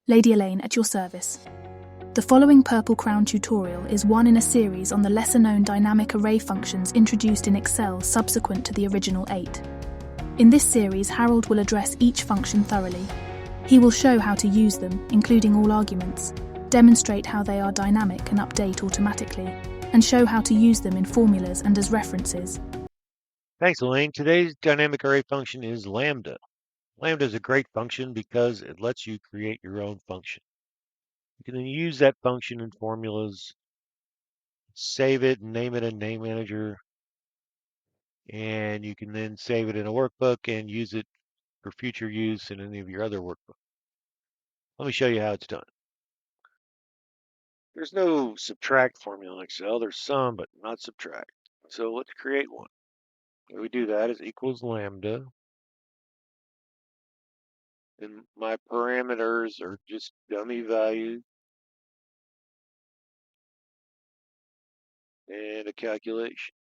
Lady Elaine at your service. The following Purple Crown tutorial is one in a series on the lesser-known dynamic array functions introduced in Excel subsequent to the original 8. In this series, Harold will address each function thoroughly. He will show how to use them, including all arguments, demonstrate how they are dynamic and update automatically, and show how to use them in formulas and as references. Thanks, Elaine. Today's dynamic array function is lambda. Lambda is a great function because it lets you create your own function. You can then use that function in formulas, save it and name it in Name Manager, and you can then save it in a workbook and use it for future use in any of your other workbooks. Let me show you how it's done. There's no subtract formula in Excel. There's some, but not subtract. So let's create one. The way we do that is equals lambda. And my parameters are just dummy values and a calculation.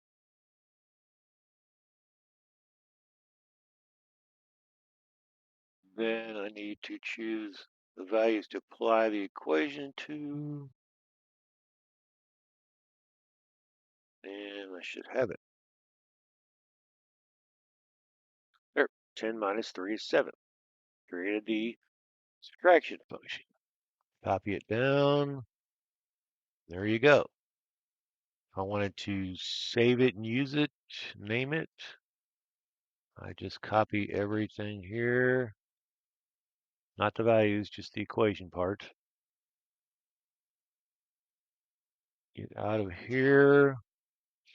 Then I need to choose the values to apply the equation to, and I should have it. There, 10 minus 3 is 7. Created the subtraction function. Copy it down. There you go. If I wanted to save it and use it, name it, I just copy everything here. Not the values, just the equation part. Get out of here.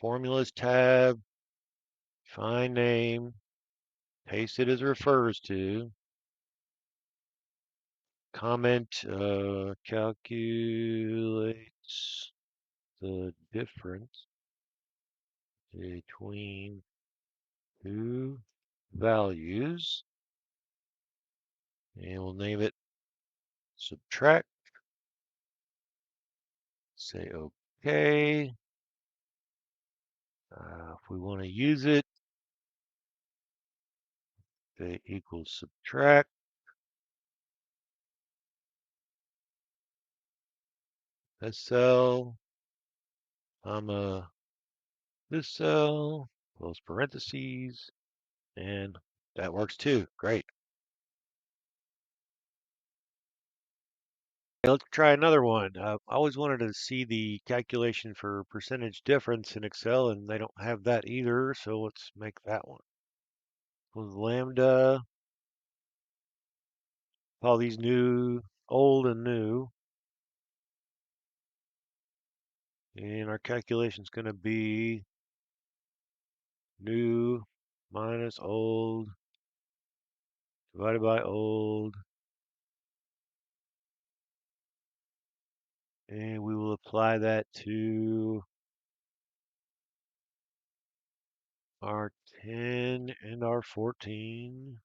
Formulas tab. Find name. Paste it as refers to. Comment calculates the difference between two values, and we'll name it subtract. Say OK. If we want to use it, say equals subtract. This cell, comma, this cell, close parentheses, and that works too. Great. Let's try another one. I always wanted to see the calculation for percentage difference in Excel, and they don't have that either, so let's make that one. With lambda, all these new, old and new. And our calculation is going to be new minus old divided by old. And we will apply that to our 10 and our 14.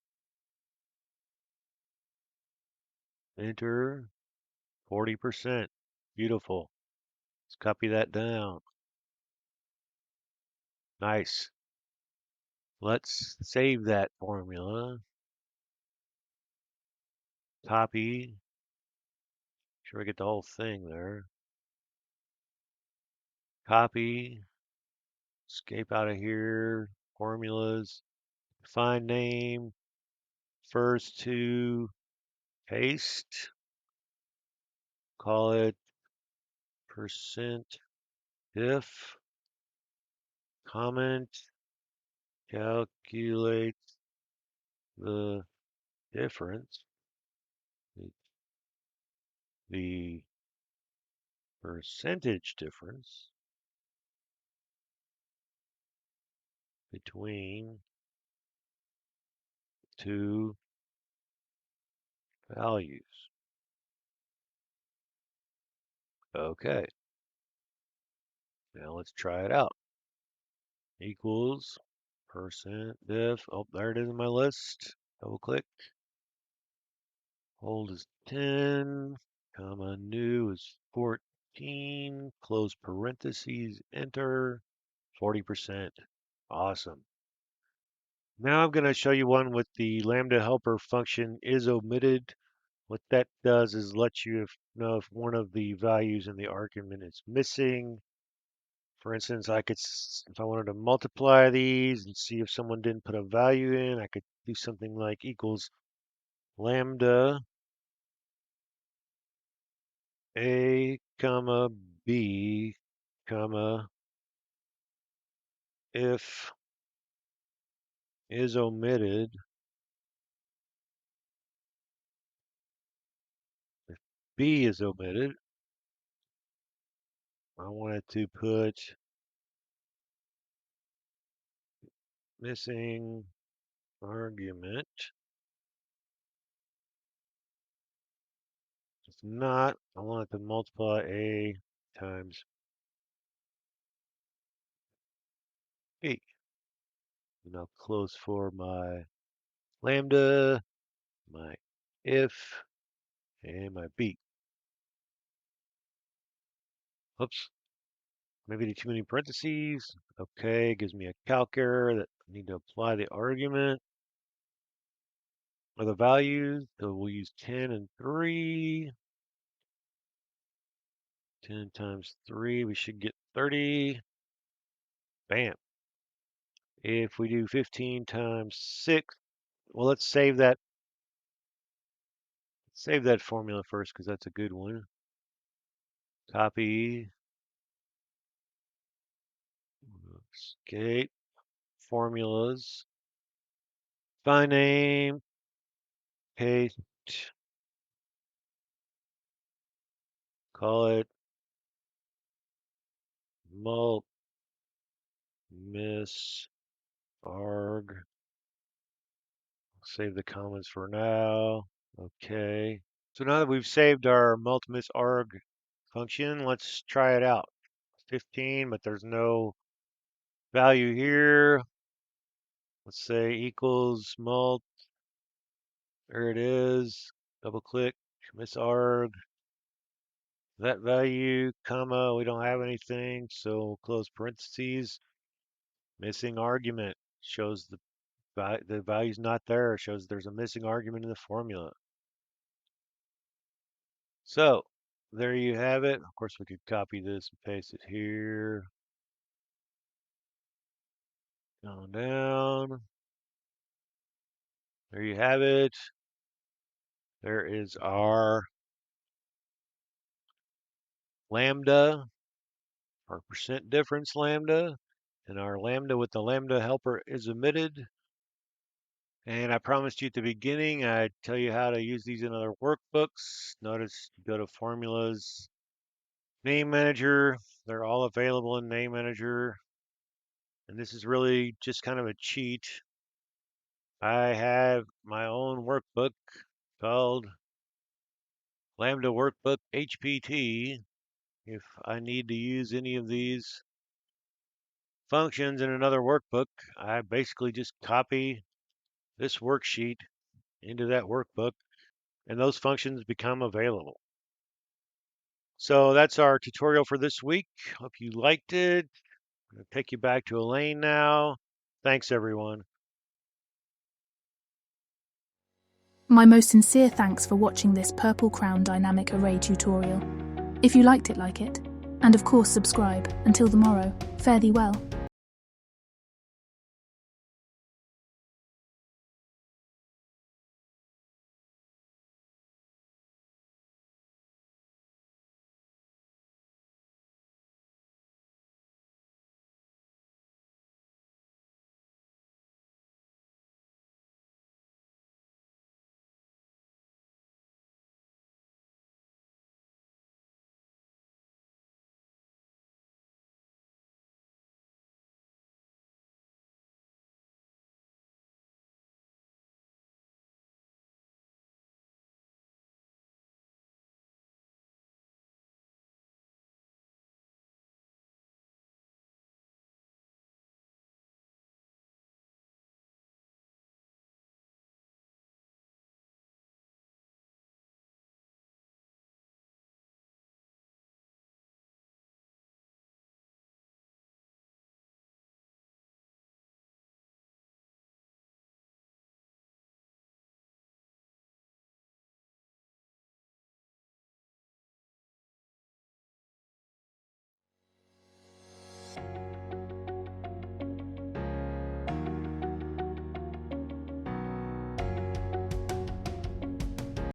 Enter 40%. Beautiful. Let's copy that down. Nice. Let's save that formula. Copy. Make sure we get the whole thing there. Copy. Escape out of here. Formulas. Find name. First to paste. Call it percent diff. Comment. Calculate the difference. The percentage difference between two values. Okay. Now let's try it out. Equals percent diff. Oh, there it is in my list. Double click. Old is 10, comma, new is 14. Close parentheses, enter. 40%. Awesome. Now I'm going to show you one with the lambda helper function ISOMITTED. What that does is let you know if one of the values in the argument is missing. For instance, if I wanted to multiply these and see if someone didn't put a value in, I could do something like equals lambda a comma b comma if is omitted. If b is omitted, I wanted to put missing argument. If not, I want it to multiply a times b. And I'll close for my lambda, my if, and my b. Oops, maybe too many parentheses. Okay, gives me a calc error that I need to apply the argument or the values. So we'll use 10 and 3. 10 times 3, we should get 30. Bam. If we do 15 times 6, well, let's save that formula first because that's a good one. Copy. Escape. Formulas. Find name. Paste. Call it miss arg. Save the comments for now. Okay. So now that we've saved our multimis arg function, let's try it out. 15, but there's no value here. Let's say equals mult. There it is. Double click, miss arg. That value, comma, we don't have anything, so close parentheses. Missing argument shows the value's not there. It shows there's a missing argument in the formula. So there you have it. Of course, we could copy this and paste it here. Going down. There you have it. There is our lambda, our percent difference lambda, and our lambda with the lambda helper is omitted. And I promised you at the beginning, I'd tell you how to use these in other workbooks. Notice you go to formulas, name manager. They're all available in name manager. And this is really just kind of a cheat. I have my own workbook called Lambda Workbook HPT. If I need to use any of these functions in another workbook, I basically just copy this worksheet into that workbook, and those functions become available. So that's our tutorial for this week. Hope you liked it. I'm going to take you back to Elaine now. Thanks, everyone. My most sincere thanks for watching this Purple Crown Dynamic Array tutorial. If you liked it, like it. And of course subscribe. Until tomorrow, fare thee well.